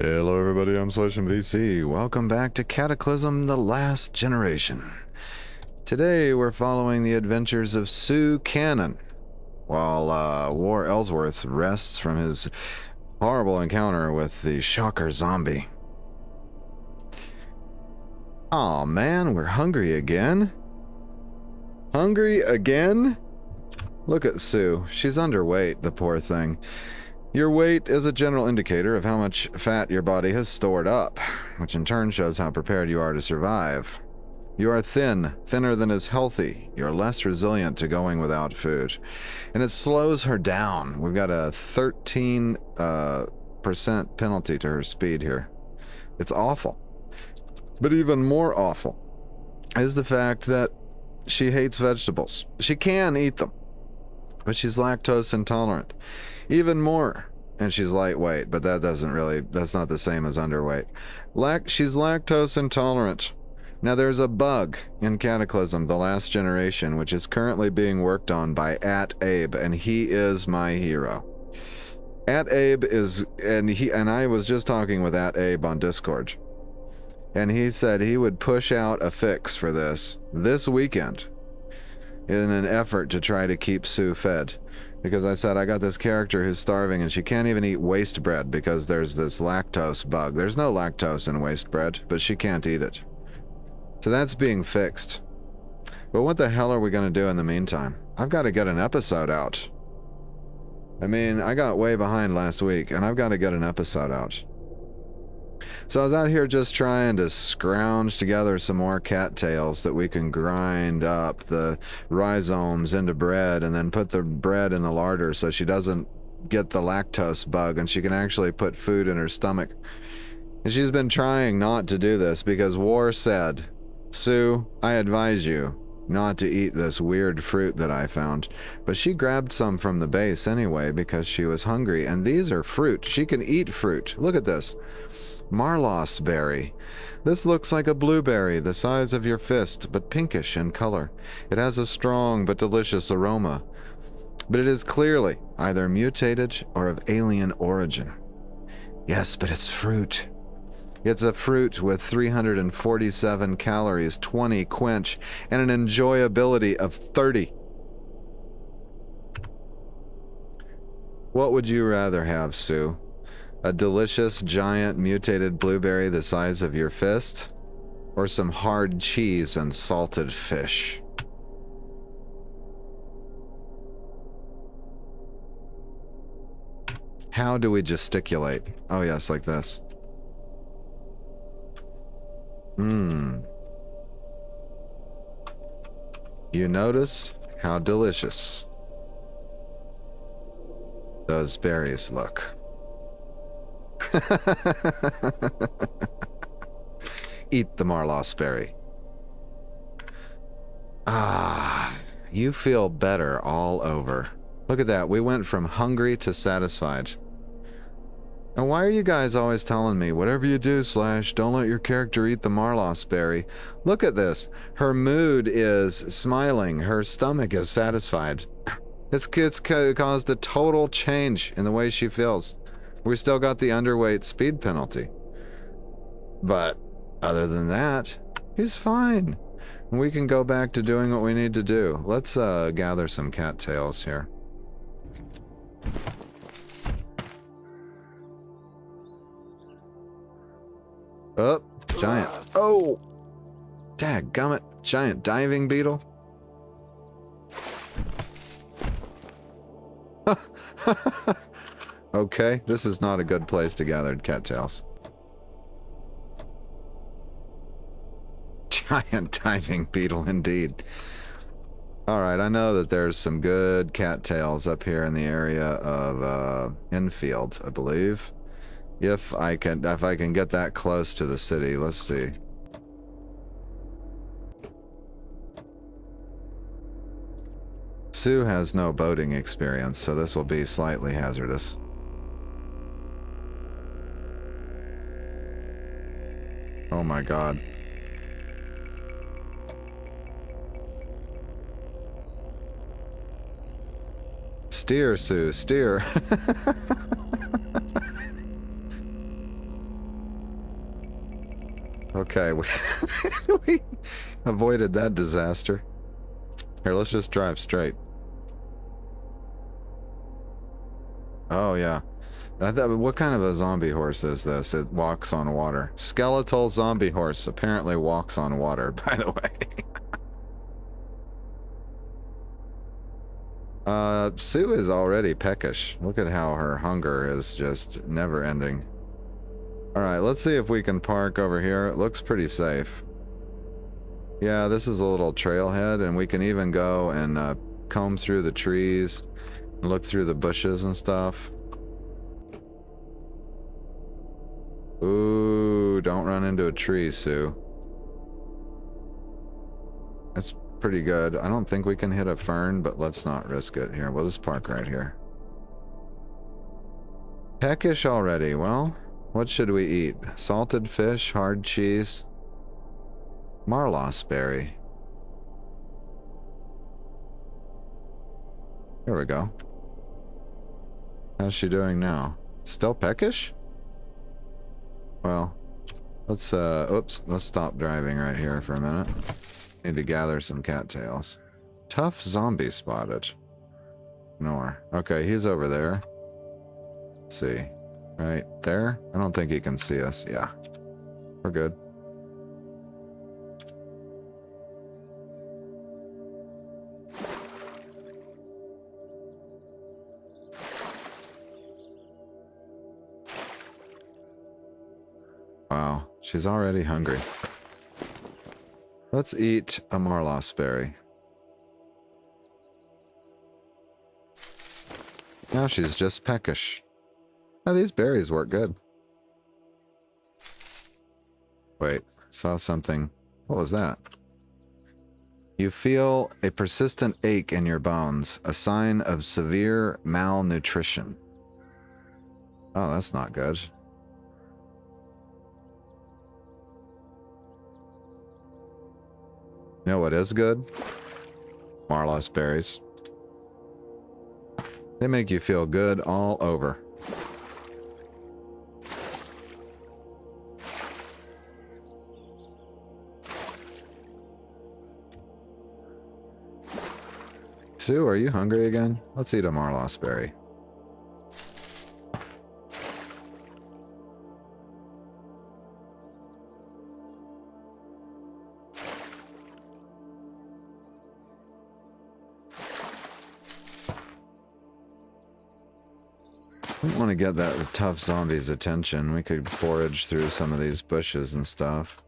Hello everybody, I'm VC. Welcome back to Cataclysm, the Last Generation. Today we're following the adventures of Sue Cannon, while War Ellsworth rests from his horrible encounter with the shocker zombie. Aw man, we're hungry again? Hungry again? Look at Sue, she's underweight, the poor thing. Your weight is a general indicator of how much fat your body has stored up, which in turn shows how prepared you are to survive. You are thin, thinner than is healthy. You're less resilient to going without food. And it slows her down. We've got a 13% penalty to her speed here. It's awful. But even more awful is the fact that she hates vegetables. She can eat them, but she's lactose intolerant. Even more, and she's lightweight, but that's not the same as underweight. She's lactose intolerant. Now there's a bug in Cataclysm, the Last Generation, which is currently being worked on by @Abe, and he is my hero. @Abe is, and I was just talking with @Abe on Discord, and he said he would push out a fix for this weekend in an effort to try to keep Sue fed. Because I said, I got this character who's starving and she can't even eat waste bread because there's this lactose bug. There's no lactose in waste bread, but she can't eat it. So that's being fixed. But what the hell are we going to do in the meantime? I've got to get an episode out. I mean, I got way behind last week and I've got to get an episode out. So I was out here just trying to scrounge together some more cattails that we can grind up the rhizomes into bread and then put the bread in the larder so she doesn't get the lactose bug and she can actually put food in her stomach. And she's been trying not to do this because War said, Sue, I advise you not to eat this weird fruit that I found. But she grabbed some from the base anyway because she was hungry. And these are fruit. She can eat fruit. Look at this. Marlos berry. This looks like a blueberry the size of your fist, but pinkish in color. It has a strong but delicious aroma. But it is clearly either mutated or of alien origin. Yes, but it's fruit. It's a fruit with 347 calories, 20 quench, and an enjoyability of 30. What would you rather have, Sue? A delicious, giant, mutated blueberry the size of your fist? Or some hard cheese and salted fish? How do we gesticulate? Oh yes, like this. You notice how delicious those berries look. Eat the Marlos berry. Ah, you feel better all over. Look at that. We went from hungry to satisfied. And why are you guys always telling me, whatever you do, Slash, don't let your character eat the Marlos berry? Look at this. Her mood is smiling. Her stomach is satisfied. It's caused a total change in the way she feels. We still got the underweight speed penalty. But other than that, he's fine. We can go back to doing what we need to do. Let's gather some cattails here. Oh, giant. Oh! Dadgummit. Giant diving beetle. Okay, this is not a good place to gather cattails. Giant diving beetle indeed. Alright, I know that there's some good cattails up here in the area of Enfield, I believe. If I can get that close to the city, let's see. Sue has no boating experience, so this will be slightly hazardous. Oh my god. Steer, Sue, steer. Okay, we avoided that disaster. Here, let's just drive straight. Oh, yeah. What kind of a zombie horse is this? It walks on water. Skeletal zombie horse apparently walks on water, by the way. Sue is already peckish. Look at how her hunger is just never ending. Alright, let's see if we can park over here. It looks pretty safe. Yeah, this is a little trailhead, and we can even go and comb through the trees and look through the bushes and stuff. Ooh, don't run into a tree, Sue. That's pretty good. I don't think we can hit a fern, but let's not risk it. Here, we'll just park right here. Peckish already. Well, what should we eat? Salted fish, hard cheese, Marlos berry. Here we go. How's she doing now? Still peckish? Well, let's let's stop driving right here for a minute. Need to gather some cattails. Tough zombie spotted. Ignore. Okay, he's over there. Let's see. Right there? I don't think he can see us. Yeah. We're good. Wow, she's already hungry. Let's eat a Marlos berry. Now she's just peckish. Now these berries work good. Wait, saw something. What was that? You feel a persistent ache in your bones, a sign of severe malnutrition. Oh, that's not good. You know what is good? Marlos berries. They make you feel good all over. Sue, are you hungry again? Let's eat a Marlos berry. We don't want to get that tough zombie's attention. We could forage through some of these bushes and stuff.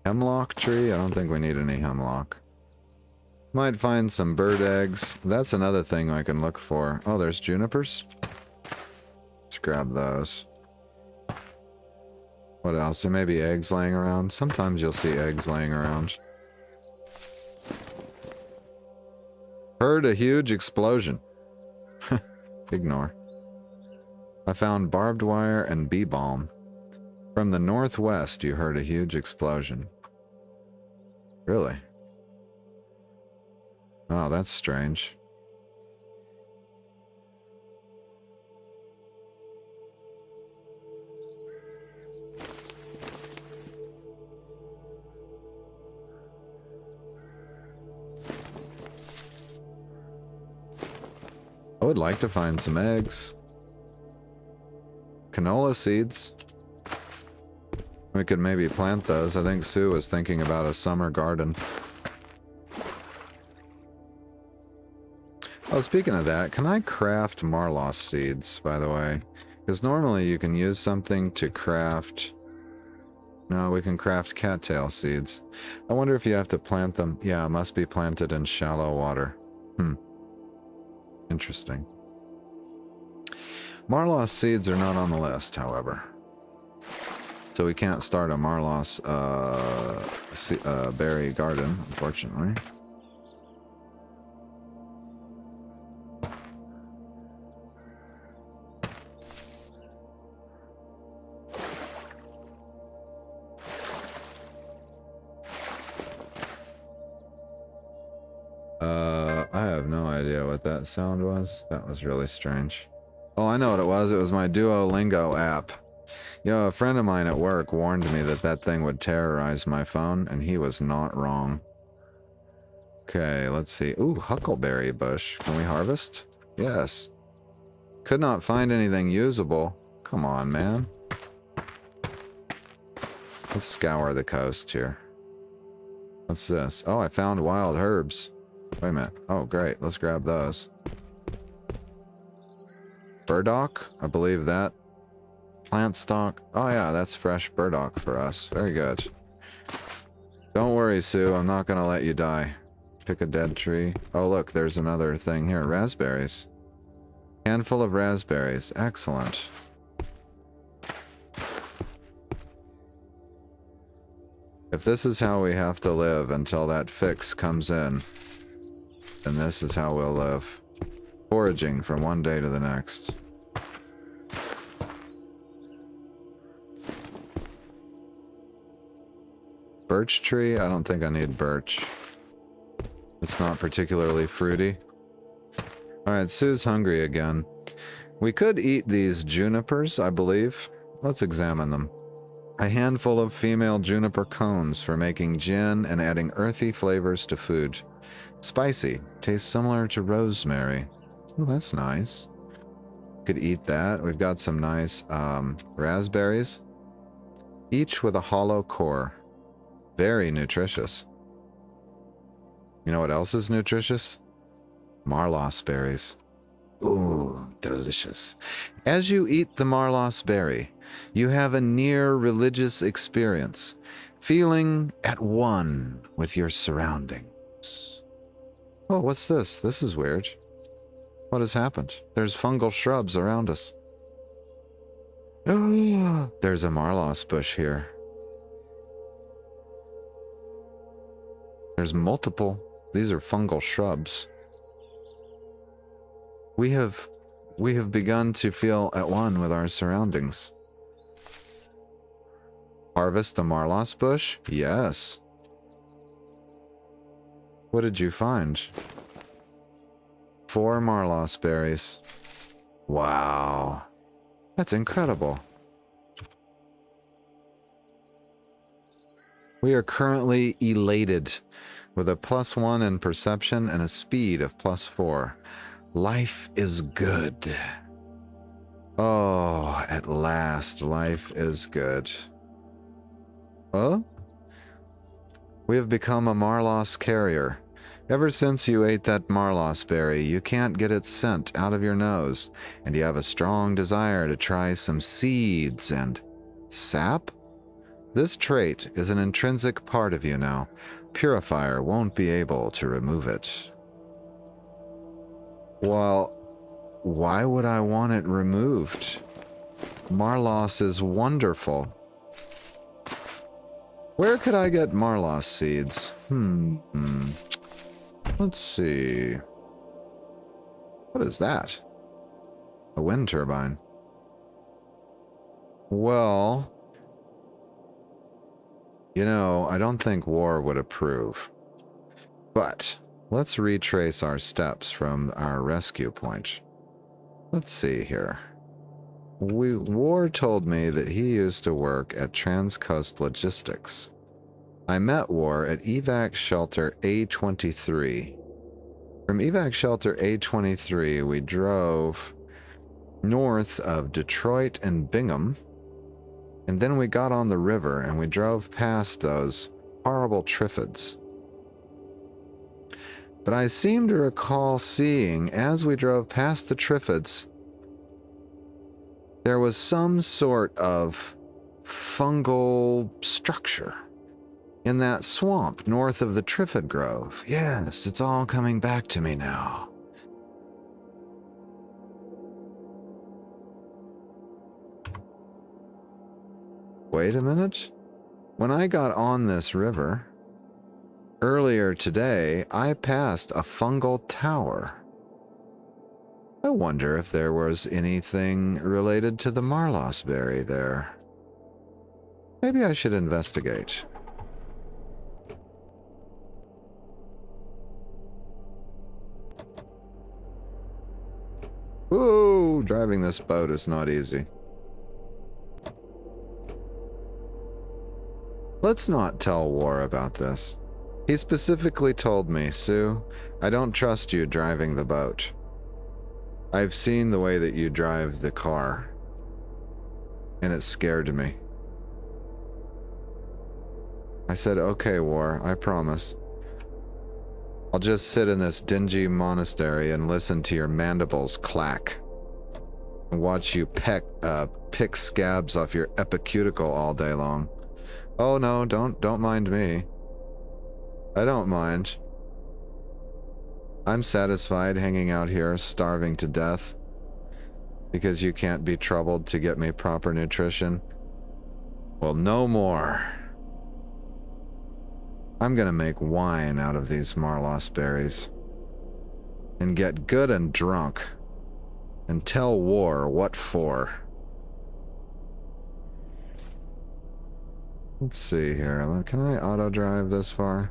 Hemlock tree? I don't think we need any hemlock. Might find some bird eggs. That's another thing I can look for. Oh, there's junipers. Let's grab those. What else? There may be eggs laying around. Sometimes you'll see eggs laying around. Heard a huge explosion. Ignore. I found barbed wire and bee balm. From the northwest, you heard a huge explosion. Really? Oh, that's strange. I would like to find some eggs. Canola seeds. We could maybe plant those. I think Sue was thinking about a summer garden. Oh, speaking of that, can I craft Marlos seeds, by the way? Because normally you can use something to craft... No, we can craft cattail seeds. I wonder if you have to plant them. Yeah, it must be planted in shallow water. Interesting. Marlos seeds are not on the list, however. So we can't start a Marlos berry garden, unfortunately. I have no idea what that sound was. That was really strange. Oh, I know what it was. It was my Duolingo app. You know, a friend of mine at work warned me that that thing would terrorize my phone, and he was not wrong. Okay, let's see. Ooh, huckleberry bush. Can we harvest? Yes. Could not find anything usable. Come on, man. Let's scour the coast here. What's this? Oh, I found wild herbs. Wait a minute. Oh, great. Let's grab those. Burdock? I believe that. Plant stock. Oh, yeah, that's fresh burdock for us. Very good. Don't worry, Sue. I'm not going to let you die. Pick a dead tree. Oh, look, there's another thing here. Raspberries. Handful of raspberries. Excellent. If this is how we have to live until that fix comes in, then this is how we'll live. Foraging from one day to the next. Birch tree? I don't think I need birch. It's not particularly fruity. Alright, Sue's hungry again. We could eat these junipers, I believe. Let's examine them. A handful of female juniper cones for making gin and adding earthy flavors to food. Spicy. Tastes similar to rosemary. Oh, that's nice. Could eat that. We've got some nice raspberries. Each with a hollow core. Very nutritious. You know what else is nutritious? Marlos berries. Ooh, delicious. As you eat the Marlos berry, you have a near religious experience, feeling at one with your surroundings. Oh, what's this? This is weird. What has happened? There's fungal shrubs around us. There's a Marlos bush here. There's multiple. These are fungal shrubs. We have begun to feel at one with our surroundings. Harvest the Marlos bush? Yes. What did you find? 4 Marlos berries. Wow. That's incredible. We are currently elated with a +1 in perception and a speed of +4. Life is good. Oh, at last, life is good. Oh? We have become a Marlos carrier. Ever since you ate that Marlos berry, you can't get its scent out of your nose, and you have a strong desire to try some seeds and sap? This trait is an intrinsic part of you now. Purifier won't be able to remove it. Well, why would I want it removed? Marlos is wonderful. Where could I get Marlos seeds? Let's see. What is that? A wind turbine. Well, you know, I don't think war would approve. But let's retrace our steps from our rescue point. Let's see here. War told me that he used to work at Transcoast Logistics. I met War at evac shelter A23. From evac shelter A23, we drove north of Detroit and Bingham, and then we got on the river and we drove past those horrible triffids. But I seem to recall seeing, as we drove past the triffids, there was some sort of fungal structure in that swamp north of the Triffid Grove. Yes, it's all coming back to me now. Wait a minute. When I got on this river earlier today, I passed a fungal tower. I wonder if there was anything related to the Marlos berry there. Maybe I should investigate. Ooh, driving this boat is not easy. Let's not tell War about this. He specifically told me, Sue, I don't trust you driving the boat. I've seen the way that you drive the car, and it scared me. I said, okay, War, I promise. I'll just sit in this dingy monastery and listen to your mandibles clack. And watch you pick scabs off your epicuticle all day long. Oh no, don't mind me. I don't mind. I'm satisfied hanging out here, starving to death. Because you can't be troubled to get me proper nutrition. Well, no more. I'm gonna make wine out of these Marlos berries. And get good and drunk. And tell War what for. Let's see here. Can I auto drive this far?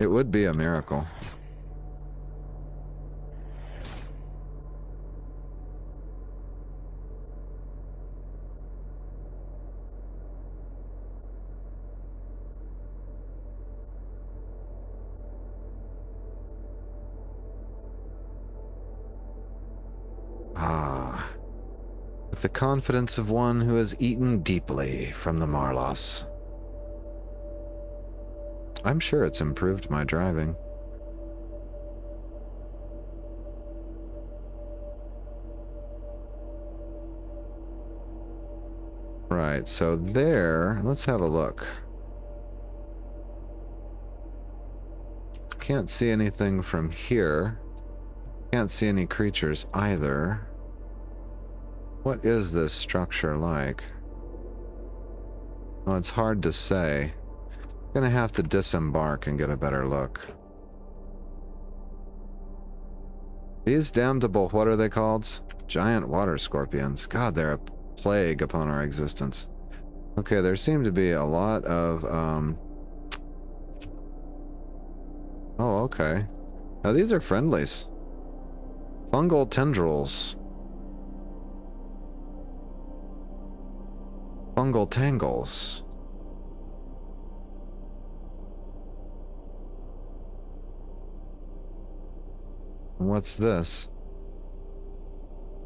It would be a miracle. Ah. With the confidence of one who has eaten deeply from the Marlos. I'm sure it's improved my driving. Right, so there, let's have a look. Can't see anything from here. Can't see any creatures either. What is this structure like? Oh, it's hard to say. Gonna have to disembark and get a better look. These damnable, what are they called? Giant water scorpions. God, they're a plague upon our existence. Okay, there seem to be a lot of, oh, okay. Now these are friendlies. Fungal tendrils. Fungal tangles. What's this?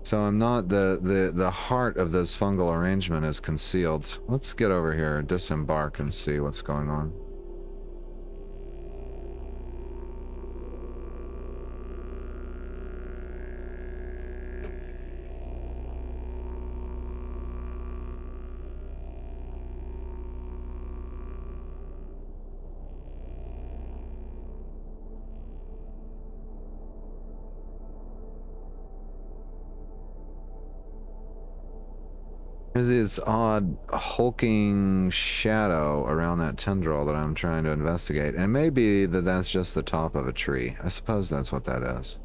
So I'm not the heart of this fungal arrangement is concealed. Let's get over here, disembark, and see what's going on. There's this odd hulking shadow around that tendril that I'm trying to investigate. And maybe that's just the top of a tree. I suppose that's what that is.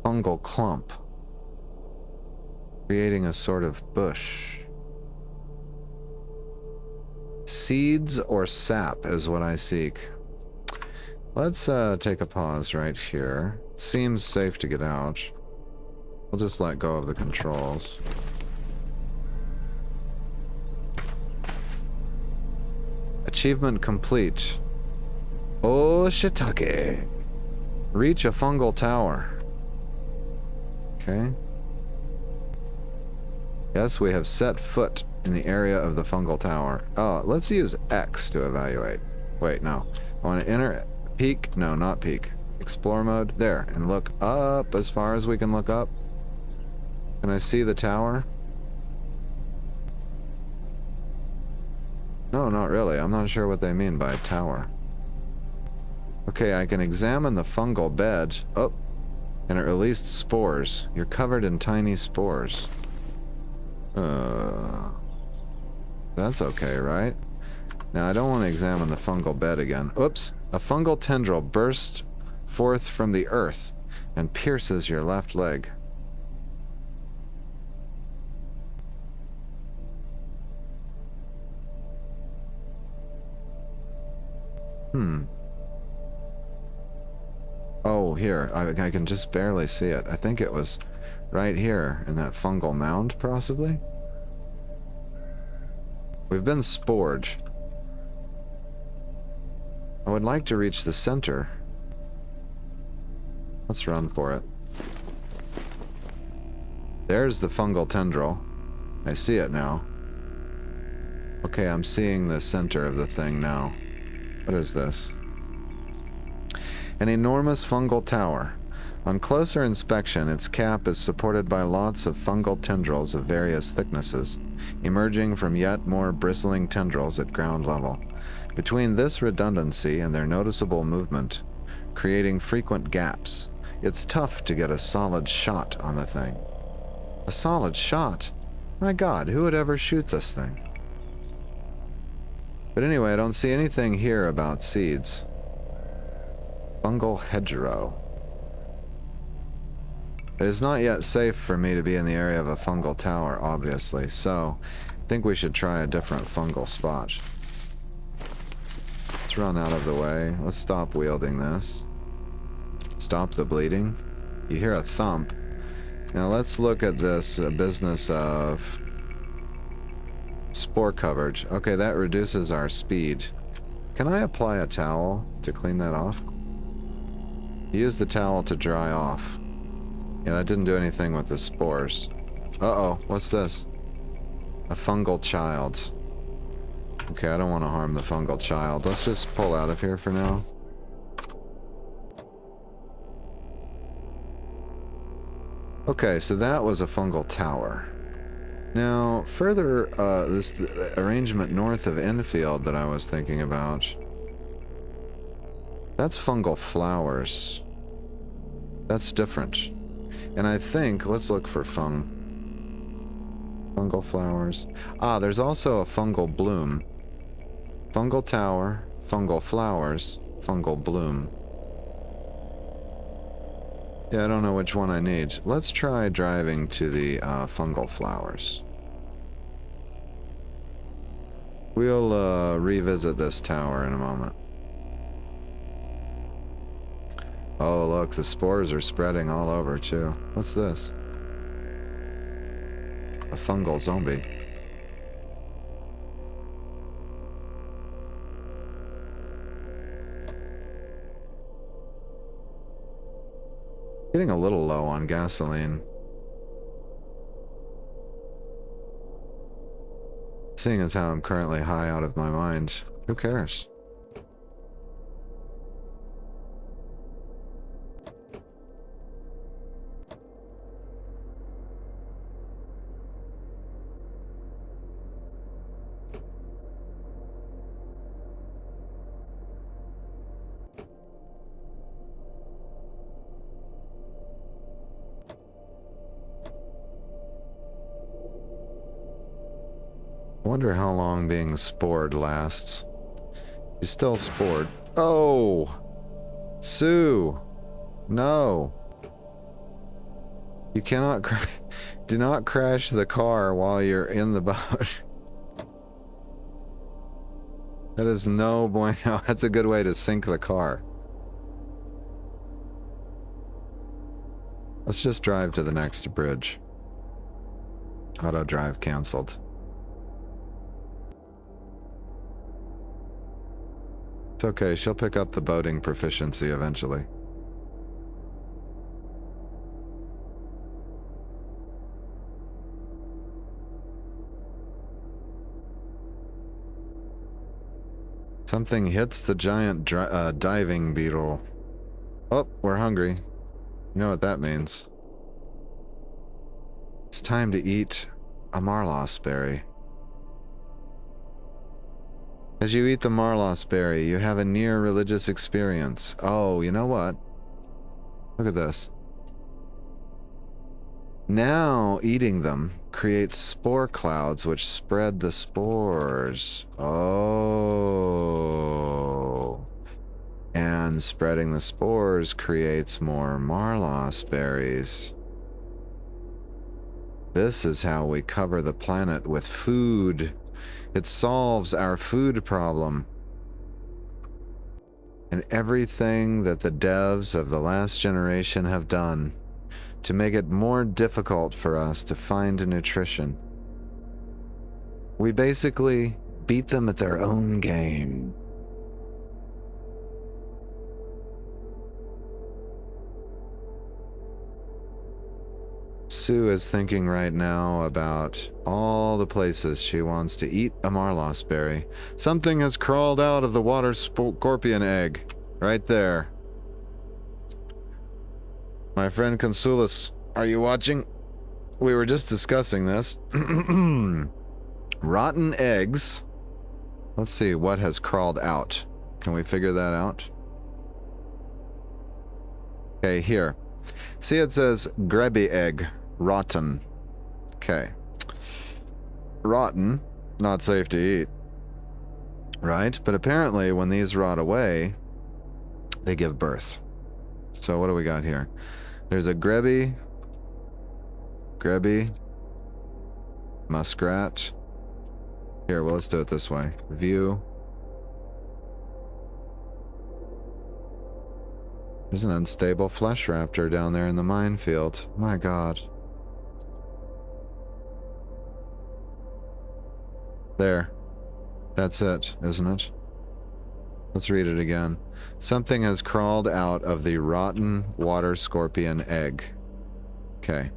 Fungal clump. Creating a sort of bush. Seeds or sap is what I seek. Let's take a pause right here. Seems safe to get out. We'll just let go of the controls. Achievement complete. Oh, shiitake. Reach a fungal tower. Okay. Yes, we have set foot in the area of the fungal tower. Oh, let's use X to evaluate. Wait, no. I want to enter peek. No, not peek. Explore mode. There. And look up as far as we can look up. Can I see the tower? No, not really. I'm not sure what they mean by tower. Okay, I can examine the fungal bed. Oh, and it released spores. You're covered in tiny spores. That's okay, right? Now, I don't want to examine the fungal bed again. Oops. A fungal tendril burst forth from the earth and pierces your left leg. Oh, here. I can just barely see it. I think it was right here in that fungal mound, possibly? We've been spored. I would like to reach the center. Let's run for it. There's the fungal tendril. I see it now. Okay, I'm seeing the center of the thing now. What is this? An enormous fungal tower. On closer inspection, its cap is supported by lots of fungal tendrils of various thicknesses, emerging from yet more bristling tendrils at ground level. Between this redundancy and their noticeable movement, creating frequent gaps, it's tough to get a solid shot on the thing. A solid shot? My God, who would ever shoot this thing? But anyway, I don't see anything here about seeds. Fungal hedgerow. It is not yet safe for me to be in the area of a fungal tower, obviously, so I think we should try a different fungal spot. Let's run out of the way. Let's stop wielding this. Stop the bleeding. You hear a thump. Now let's look at this business of spore coverage. Okay, that reduces our speed. Can I apply a towel to clean that off? Use the towel to dry off. Yeah, that didn't do anything with the spores. Uh-oh, what's this? A fungal child. Okay, I don't want to harm the fungal child. Let's just pull out of here for now. Okay, so that was a fungal tower. Now, further, this arrangement north of Enfield that I was thinking about, that's fungal flowers. That's different. And I think, let's look for fungal flowers. Ah, there's also a fungal bloom. Fungal tower, fungal flowers, fungal bloom. Yeah, I don't know which one I need. Let's try driving to the fungal flowers. We'll revisit this tower in a moment. Oh, look, the spores are spreading all over, too. What's this? A fungal zombie. Getting a little low on gasoline. Seeing as how I'm currently high out of my mind, who cares? I wonder how long being spored lasts. She's still spored. Oh! Sue! No! You cannot do not crash the car while you're in the boat. That is no bueno. That's a good way to sink the car. Let's just drive to the next bridge. Auto drive canceled. It's okay, she'll pick up the boating proficiency eventually. Something hits the giant diving beetle. Oh, we're hungry. You know what that means. It's time to eat a marlos berry. As you eat the marlos berry, you have a near religious experience. Oh, you know what? Look at this. Now, eating them creates spore clouds which spread the spores. Oh. And spreading the spores creates more marlos berries. This is how we cover the planet with food. It solves our food problem. And everything that the devs of the last generation have done to make it more difficult for us to find nutrition. We basically beat them at their own game. Sue is thinking right now about all the places she wants to eat a Marlos berry. Something has crawled out of the water scorpion egg. Right there. My friend Consulas, are you watching? We were just discussing this. Rotten eggs. Let's see what has crawled out. Can we figure that out? Okay, here. See, it says grubby egg. Rotten. Okay. Rotten. Not safe to eat. Right? But apparently when these rot away, they give birth. So what do we got here? There's a grubby, muskrat. Here, well, let's do it this way. View. There's an unstable flesh raptor down there in the minefield. My God. There. That's it, isn't it? Let's read it again. Something has crawled out of the rotten water scorpion egg. Okay.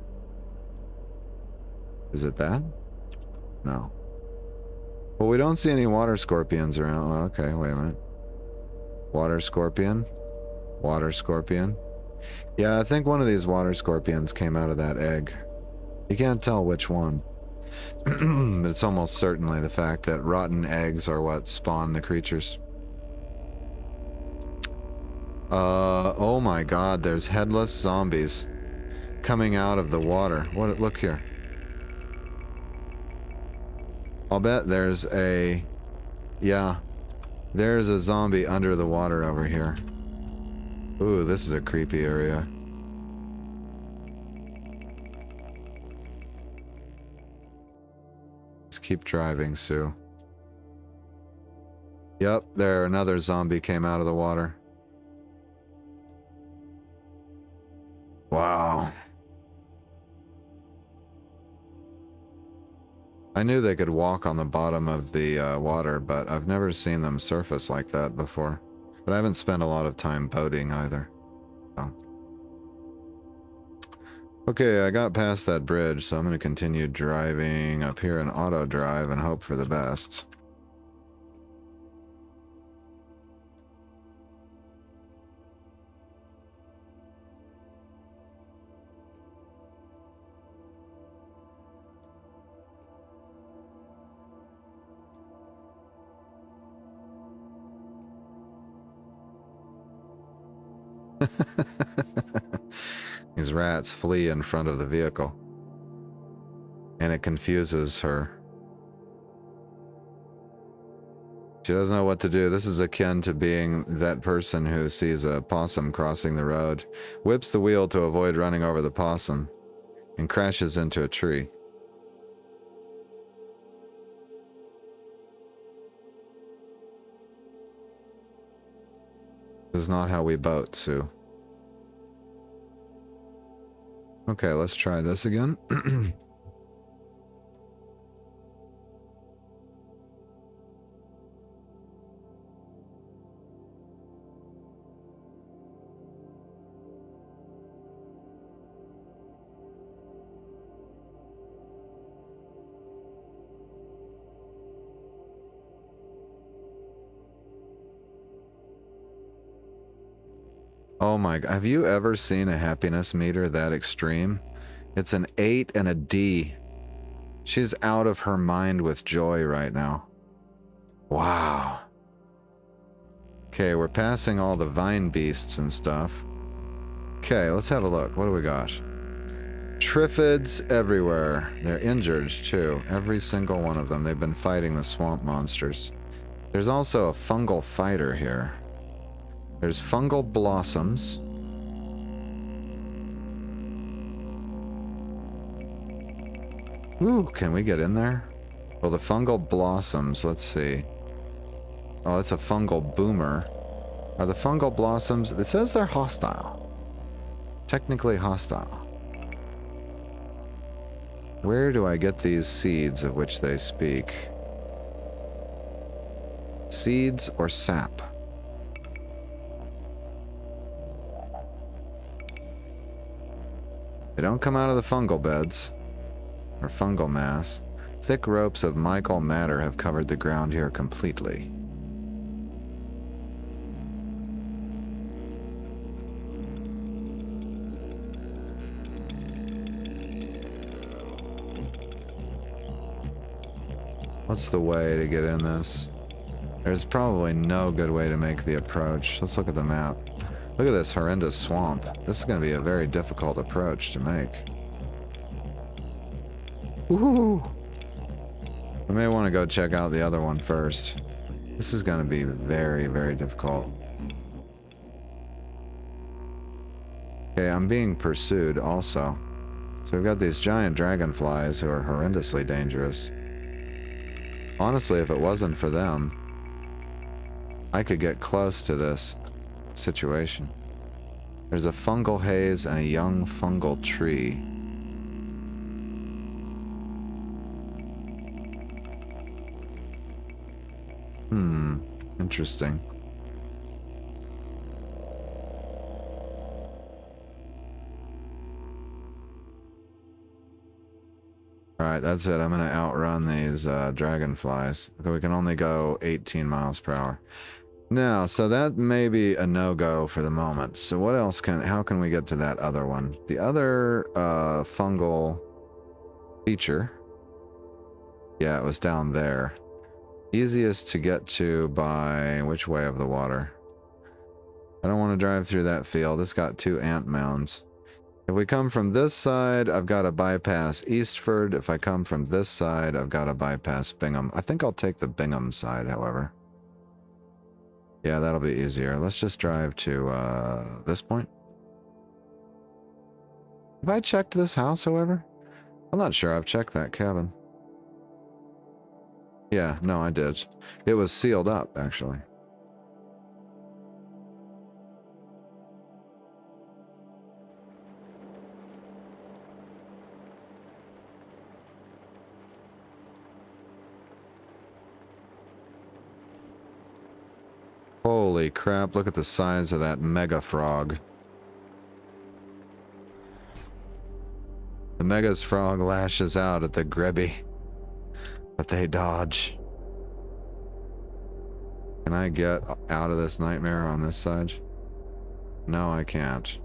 Is it that? No. Well, we don't see any water scorpions around. Well, okay, wait a minute. Water scorpion. Water scorpion. Yeah, I think one of these water scorpions came out of that egg. You can't tell which one. But it's almost certainly the fact that rotten eggs are what spawn the creatures. Oh my God, there's headless zombies coming out of the water. What? Look here. I'll bet there's a... Yeah. There's a zombie under the water over here. Ooh, this is a creepy area. Let's keep driving, Sue. Yep, there, another zombie came out of the water. Wow. I knew they could walk on the bottom of the water, but I've never seen them surface like that before. But I haven't spent a lot of time boating either. So. Okay, I got past that bridge, so I'm going to continue driving up here in auto drive and hope for the best. These rats flee in front of the vehicle. And it confuses her. She doesn't know what to do. This is akin to being that person who sees a possum crossing the road, whips the wheel to avoid running over the possum, and crashes into a tree. This is not how we boat, Sue. Okay, let's try this again. Oh my God, have you ever seen a happiness meter that extreme? It's an 8 and a D. She's out of her mind with joy right now. Wow. Okay, we're passing all the vine beasts and stuff. Okay, let's have a look. What do we got? Triffids everywhere. They're injured too. Every single one of them. They've been fighting the swamp monsters. There's also a fungal fighter here. There's fungal blossoms. Ooh, can we get in there? Well, the fungal blossoms, let's see. Oh, it's a fungal boomer. Are the fungal blossoms... It says they're hostile. Technically hostile. Where do I get these seeds of which they speak? Seeds or sap? They don't come out of the fungal beds, or fungal mass. Thick ropes of mycal matter have covered the ground here completely. What's the way to get in this? There's probably no good way to make the approach. Let's look at the map. Look at this horrendous swamp. This is going to be a very difficult approach to make. Woohoo! We may want to go check out the other one first. This is going to be very, very difficult. Okay, I'm being pursued also. So we've got these giant dragonflies who are horrendously dangerous. Honestly, if it wasn't for them, I could get close to this situation. There's a fungal haze and a young fungal tree. Interesting. Alright, that's it. I'm going to outrun these dragonflies. We can only go 18 miles per hour. Now, so that may be a no-go for the moment. So what else how can we get to that other one? The other fungal feature. Yeah, it was down there. Easiest to get to by which way of the water? I don't want to drive through that field. It's got 2 ant mounds. If we come from this side, I've got to bypass Eastford. If I come from this side, I've got to bypass Bingham. I think I'll take the Bingham side, however. Yeah, that'll be easier. Let's just drive to this point. Have I checked this house, however? I'm not sure I've checked that cabin. Yeah, no, I did. It was sealed up, actually. Holy crap, look at the size of that mega frog. The mega's frog lashes out at the Grebby, but they dodge. Can I get out of this nightmare on this side? No, I can't.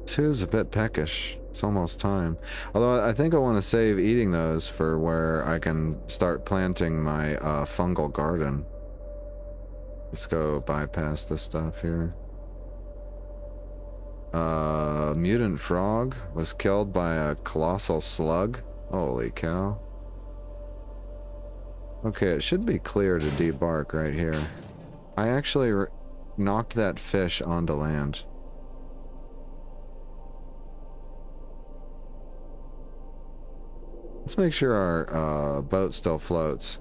Two's a bit peckish. It's almost time. Although I think I want to save eating those for where I can start planting my fungal garden. Let's go bypass this stuff here. Mutant frog was killed by a colossal slug. Holy cow. Okay, it should be clear to debark right here. I actually knocked that fish onto land. Let's make sure our boat still floats.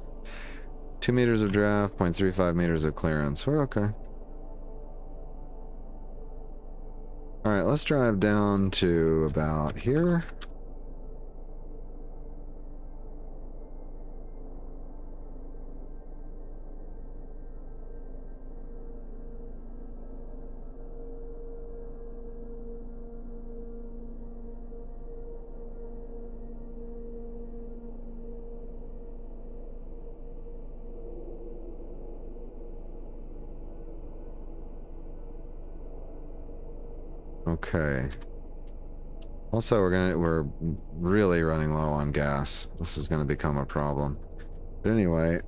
2 meters of draft, 0.35 meters of clearance. We're okay. Alright, let's drive down to about here. Okay. Also, we're really running low on gas. This is gonna become a problem. But anyway,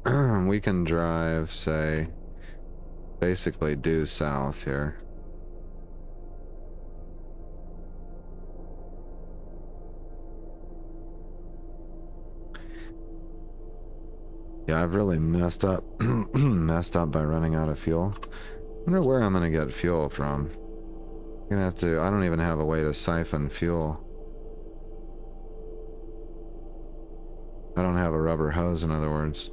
we can drive, say, basically due south here. Yeah, I've really messed up by running out of fuel. Wonder where I'm gonna get fuel from. I'm gonna have to. I don't even have a way to siphon fuel. I don't have a rubber hose, in other words.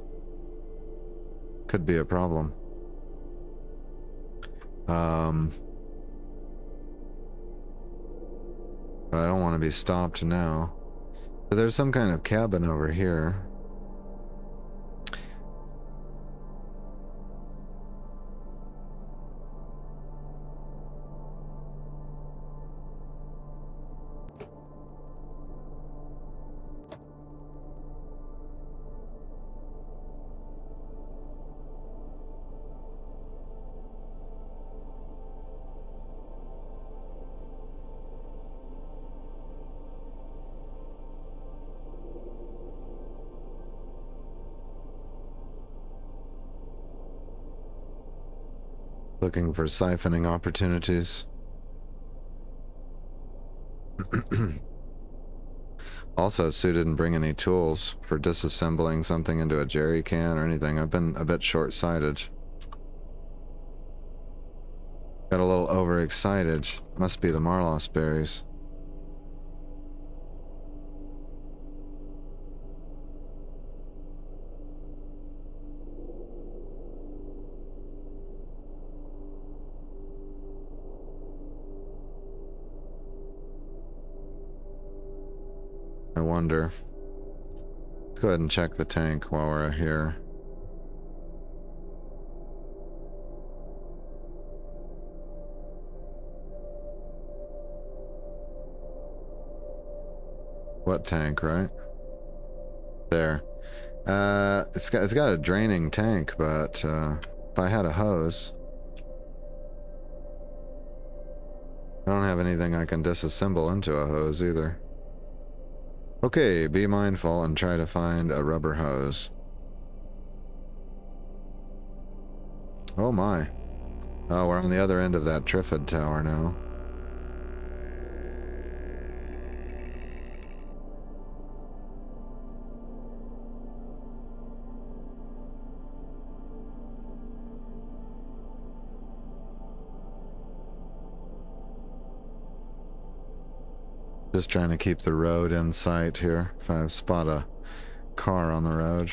Could be a problem. But I don't want to be stopped now. But there's some kind of cabin over here. Looking for siphoning opportunities. Also, Sue didn't bring any tools for disassembling something into a jerry can or anything. I've been a bit short-sighted. Got a little overexcited. Must be the Marlos berries. I wonder. Let's go ahead and check the tank while we're here. What tank, right? There. It's got a draining tank, but if I had a hose, I don't have anything I can disassemble into a hose either. Okay, be mindful and try to find a rubber hose. Oh my. Oh, we're on the other end of that Triffid tower now. Just trying to keep the road in sight here. If I spot a car on the road.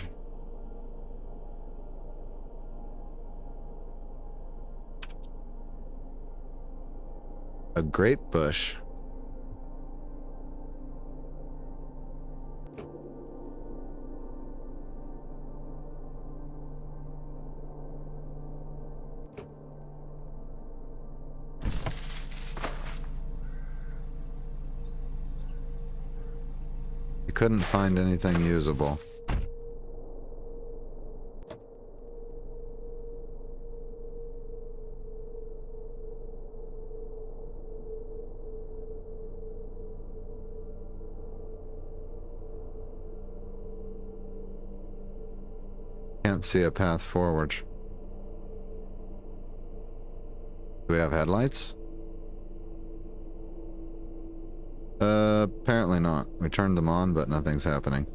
A grape bush. You couldn't find anything usable. Can't see a path forward. Do we have headlights? Apparently not. We turned them on, but nothing's happening.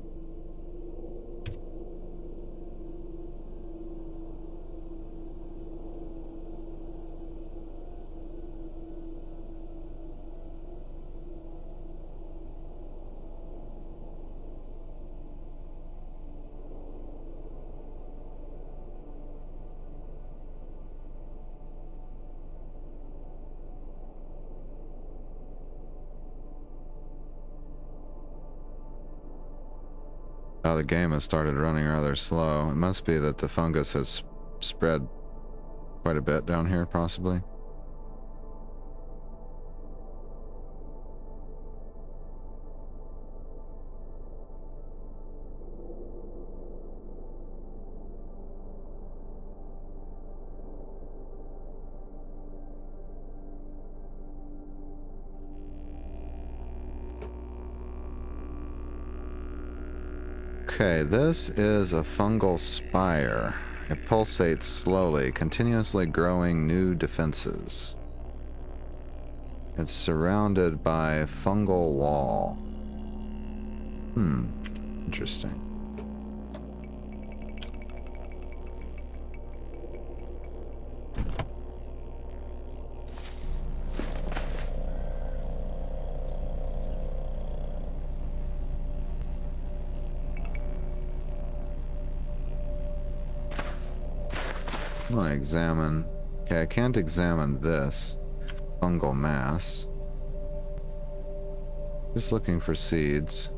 Oh, the game has started running rather slow. It must be that the fungus has spread quite a bit down here, possibly. Okay, this is a fungal spire. It pulsates slowly, continuously growing new defenses. It's surrounded by a fungal wall. Interesting. I want to examine... Okay, I can't examine this fungal mass. Just looking for seeds.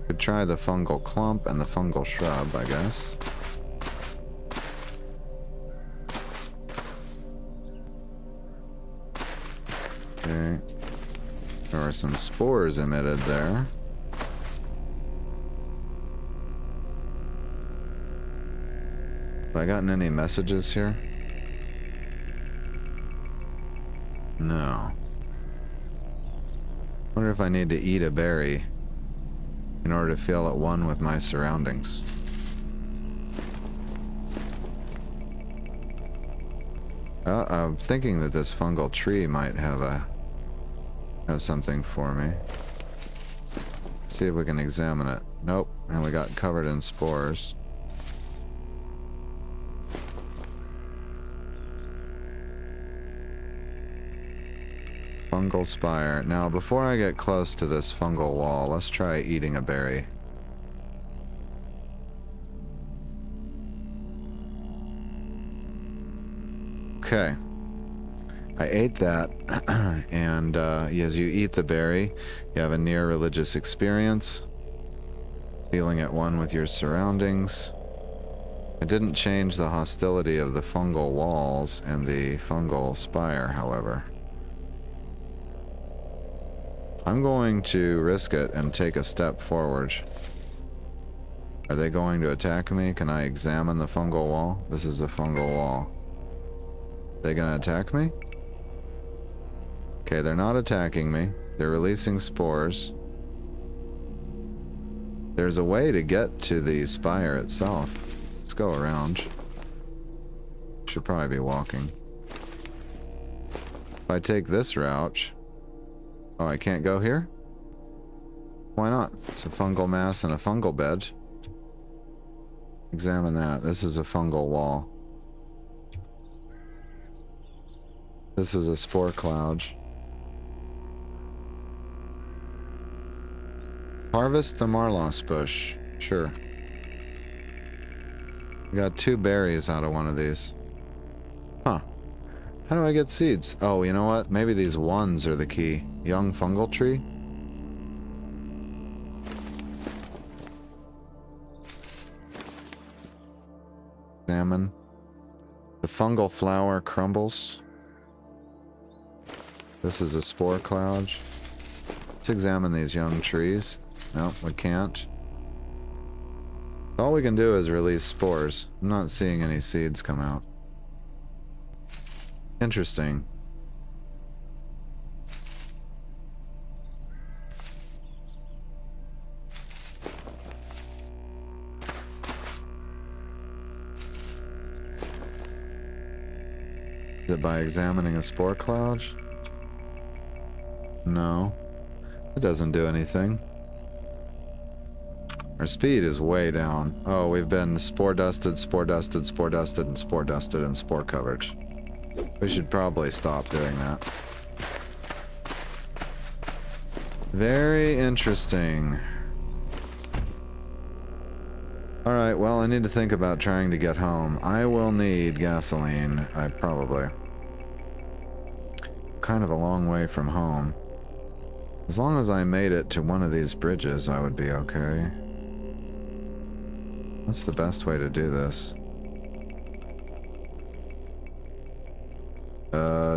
Could try the fungal clump and the fungal shrub, I guess. Okay. There are some spores emitted there. Have I gotten any messages here? No. Wonder if I need to eat a berry in order to feel at one with my surroundings. I'm thinking that this fungal tree might have something for me. See if we can examine it. Nope, and we got covered in spores. Fungal spire. Now, before I get close to this fungal wall, let's try eating a berry. Okay. I ate that, and as you eat the berry, you have a near religious experience, feeling at one with your surroundings. It didn't change the hostility of the fungal walls and the fungal spire, however. I'm going to risk it and take a step forward. Are they going to attack me? Can I examine the fungal wall? This is a fungal wall. Are they gonna attack me? Okay, they're not attacking me. They're releasing spores. There's a way to get to the spire itself. Let's go around. Should probably be walking. If I take this route... Oh, I can't go here? Why not? It's a fungal mass and a fungal bed. Examine that. This is a fungal wall. This is a spore cloud. Harvest the marlos bush. Sure. We got 2 berries out of one of these. Huh. How do I get seeds? Oh, you know what? Maybe these ones are the key. Young fungal tree? Examine. The fungal flower crumbles. This is a spore cloud. Let's examine these young trees. No, we can't. All we can do is release spores. I'm not seeing any seeds come out. Interesting. Is it by examining a spore cloud? No. It doesn't do anything. Our speed is way down. Oh, we've been spore dusted, spore dusted, spore dusted, and spore dusted, and spore covered. We should probably stop doing that. Very interesting. Alright, well, I need to think about trying to get home. I will need gasoline. Kind of a long way from home. As long as I made it to one of these bridges, I would be okay. What's the best way to do this?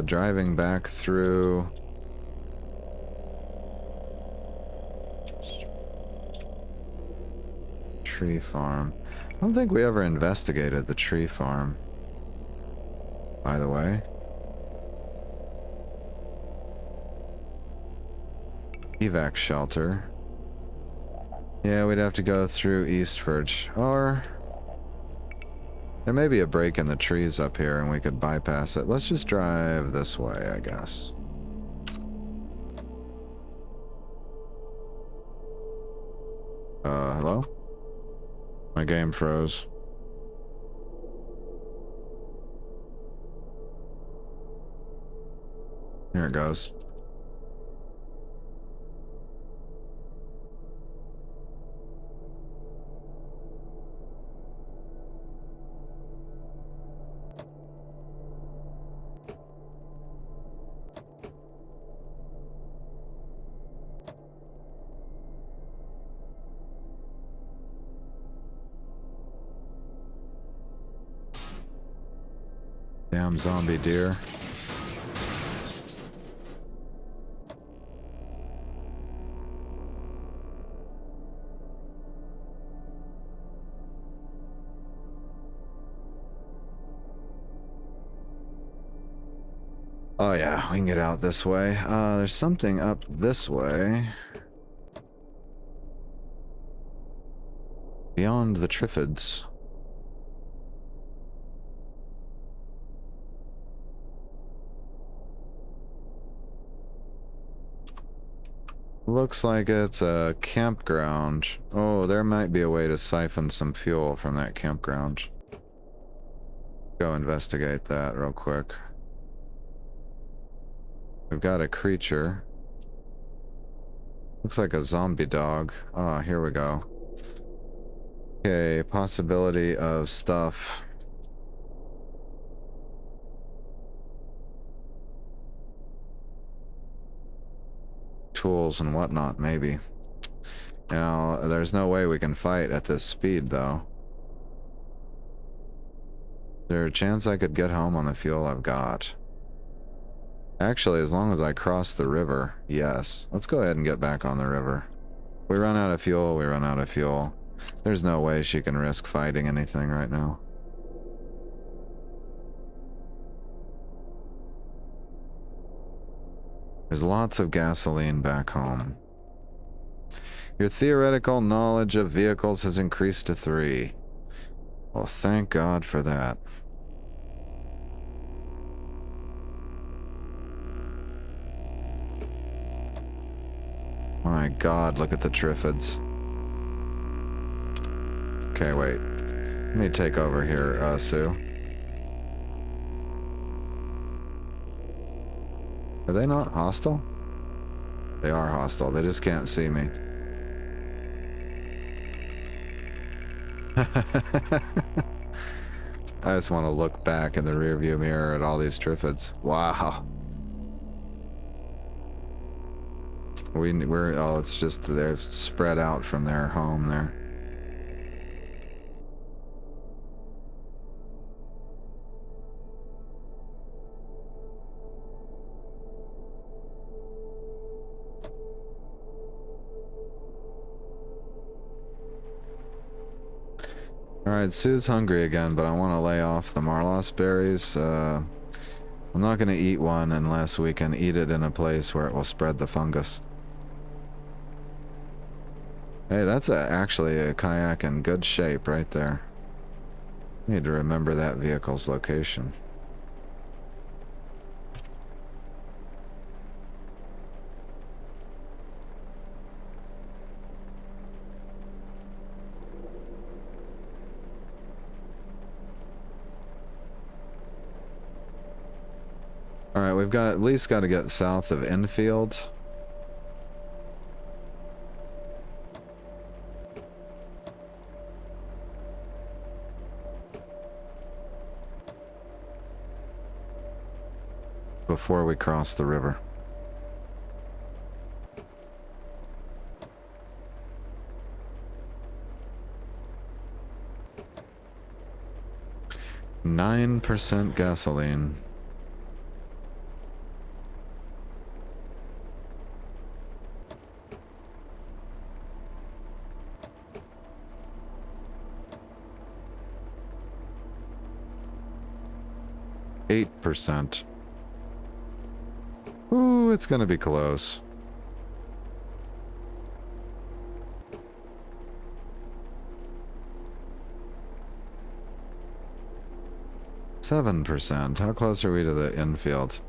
Driving back through... Tree farm. I don't think we ever investigated the tree farm. By the way. Evac shelter. Yeah, we'd have to go through Eastford. Or... there may be a break in the trees up here and we could bypass it. Let's just drive this way, I guess. Hello? My game froze. Here it goes. Damn zombie deer. Oh yeah, we can get out this way. There's something up this way. Beyond the Triffids. Looks like it's a campground. Oh, there might be a way to siphon some fuel from that campground. Go investigate that real quick. We've got a creature. Looks like a zombie dog. Ah, here we go. Okay, possibility of stuff. Tools and whatnot, maybe. Now, there's no way we can fight at this speed, though. Is there a chance I could get home on the fuel I've got? Actually, as long as I cross the river, yes. Let's go ahead and get back on the river. We run out of fuel, we run out of fuel. There's no way she can risk fighting anything right now. There's lots of gasoline back home. Your theoretical knowledge of vehicles has increased to 3. Well, thank God for that. My God, look at the Triffids. Okay, wait. Let me take over here, Sue. Are they not hostile? They are hostile. They just can't see me. I just want to look back in the rearview mirror at all these Triffids. Wow. We're oh, it's just they're spread out from their home there. Alright, Sue's hungry again, but I want to lay off the Marlos berries. I'm not going to eat one unless we can eat it in a place where it will spread the fungus. Hey, that's actually a kayak in good shape right there. Need to remember that vehicle's location. Alright, we've got at least got to get south of Enfield. Before we cross the river. %9 gasoline. %8. Ooh, it's gonna be close. %7. How close are we to the infield?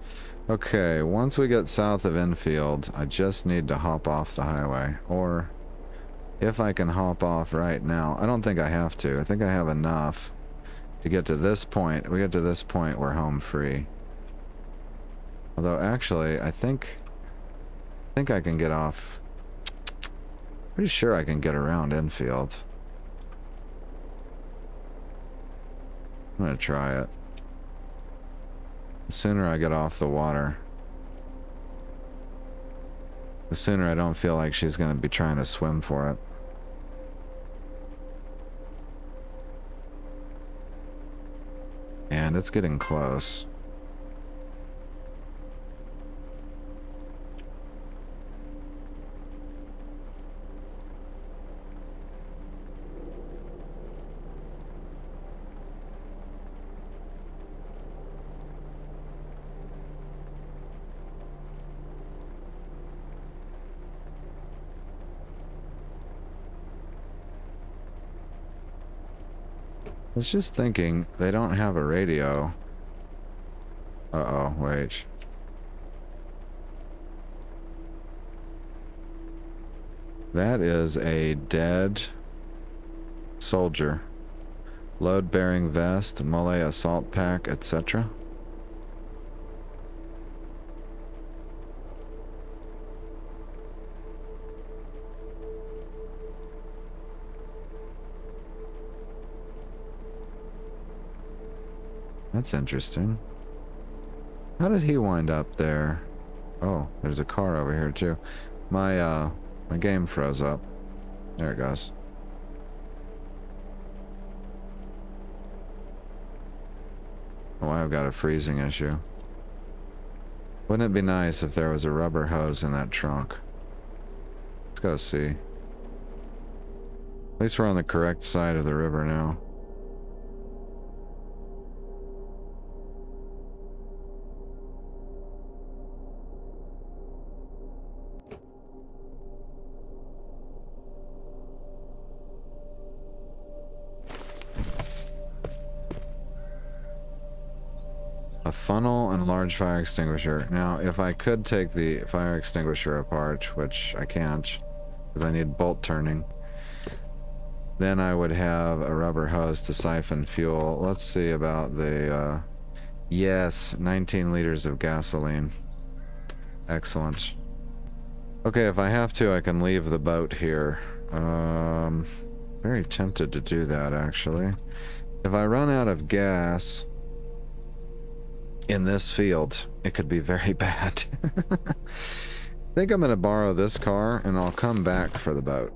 Okay, once we get south of infield, I just need to hop off the highway. Or, if I can hop off right now, I don't think I have to. I think I have enough to get to this point. We get to this point, we're home free. Although, actually, I think I can get off. Pretty sure I can get around infield. I'm gonna try it. The sooner I get off the water, the sooner I don't feel like she's gonna be trying to swim for it. And it's getting close. I was just thinking, they don't have a radio. Uh-oh, wait. That is a dead soldier. Load-bearing vest, Malay assault pack, etc. That's interesting. How did he wind up there? Oh, there's a car over here too. My game froze up. There it goes. Oh, I've got a freezing issue. Wouldn't it be nice if there was a rubber hose in that trunk? Let's go see. At least we're on the correct side of the river now. A funnel and large fire extinguisher. Now, if I could take the fire extinguisher apart, which I can't, because I need bolt turning, then I would have a rubber hose to siphon fuel. Let's see about the, yes, 19 liters of gasoline. Excellent. Okay, if I have to, I can leave the boat here. Very tempted to do that, actually. If I run out of gas in this field, it could be very bad. I think I'm going to borrow this car, and I'll come back for the boat.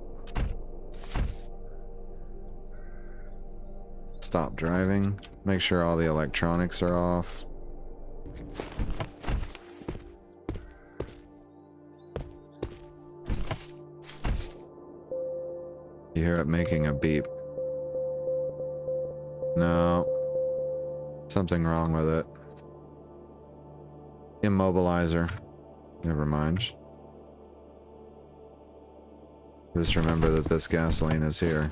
Stop driving. Make sure all the electronics are off. You hear it making a beep. No. Something wrong with it. Immobilizer. Never mind. Just remember that this gasoline is here.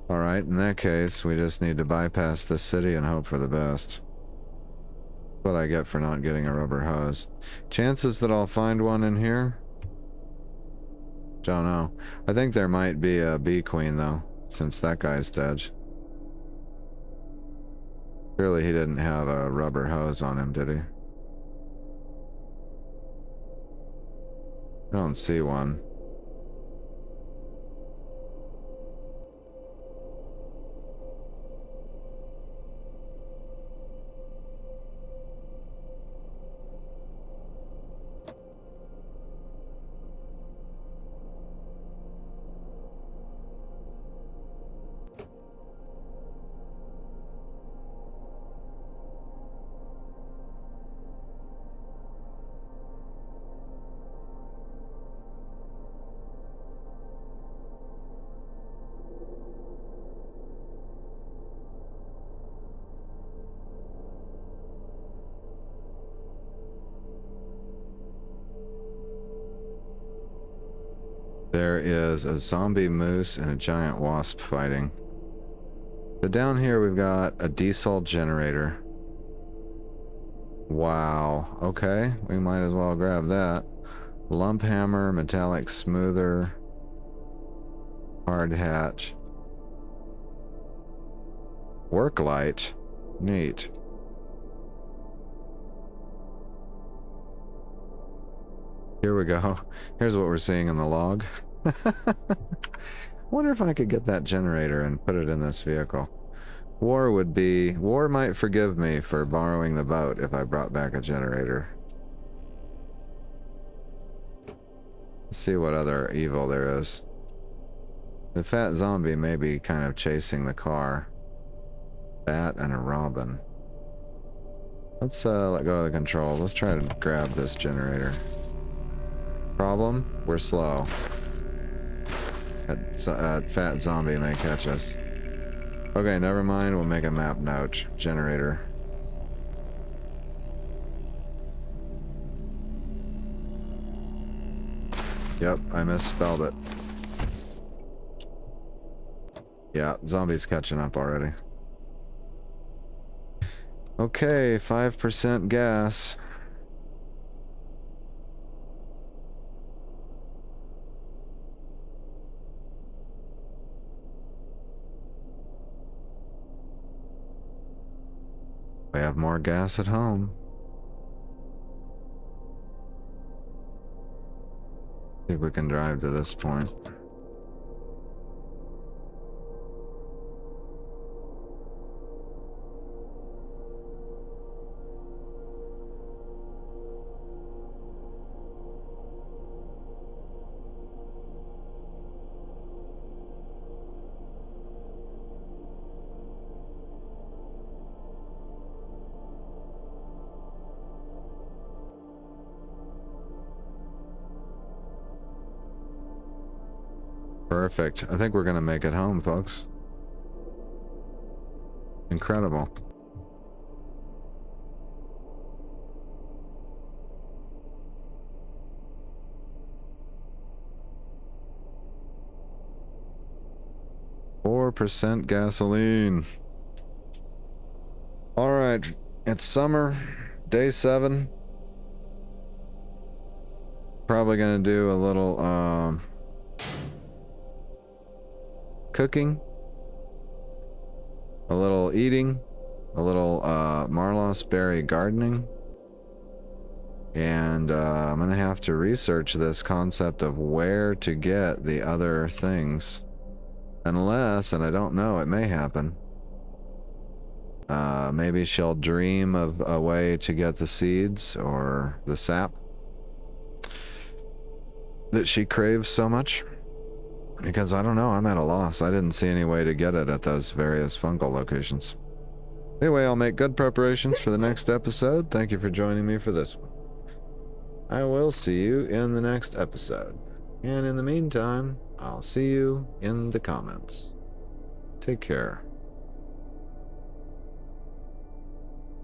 Alright, in that case, we just need to bypass this city and hope for the best. What I get for not getting a rubber hose. Chances that I'll find one in here? Don't know. I think there might be a bee queen, though, since that guy's dead. Surely he didn't have a rubber hose on him, did he? I don't see one. There is a zombie moose and a giant wasp fighting. So down here we've got a diesel generator. Wow. Okay, we might as well grab that. Lump hammer, metallic smoother, hard hat. Work light. Neat. Here we go. Here's what we're seeing in the log. Wonder if I could get that generator and put it in this vehicle. War might forgive me for borrowing the boat if I brought back a generator. Let's see what other evil there is. The fat zombie may be kind of chasing the car. Bat and a robin. Let's let go of the controls. Let's try to grab this generator. Problem? We're slow. That fat zombie may catch us. Okay, never mind. We'll make a map note. Generator. Yep, I misspelled it. Yeah, zombie's catching up already. Okay, 5% gas. We have more gas at home. See if we can drive to this point. Perfect. I think we're gonna make it home, folks. Incredible. %4 gasoline. All right, it's summer, day 7. Probably gonna do a little cooking, a little eating, a little Marlos berry gardening, and I'm gonna have to research this concept of where to get the other things, unless, and I don't know, it may happen, maybe she'll dream of a way to get the seeds or the sap that she craves so much. Because I don't know, I'm at a loss. I didn't see any way to get it at those various fungal locations. Anyway, I'll make good preparations for the next episode. Thank you for joining me for this one. I will see you in the next episode. And in the meantime, I'll see you in the comments. Take care.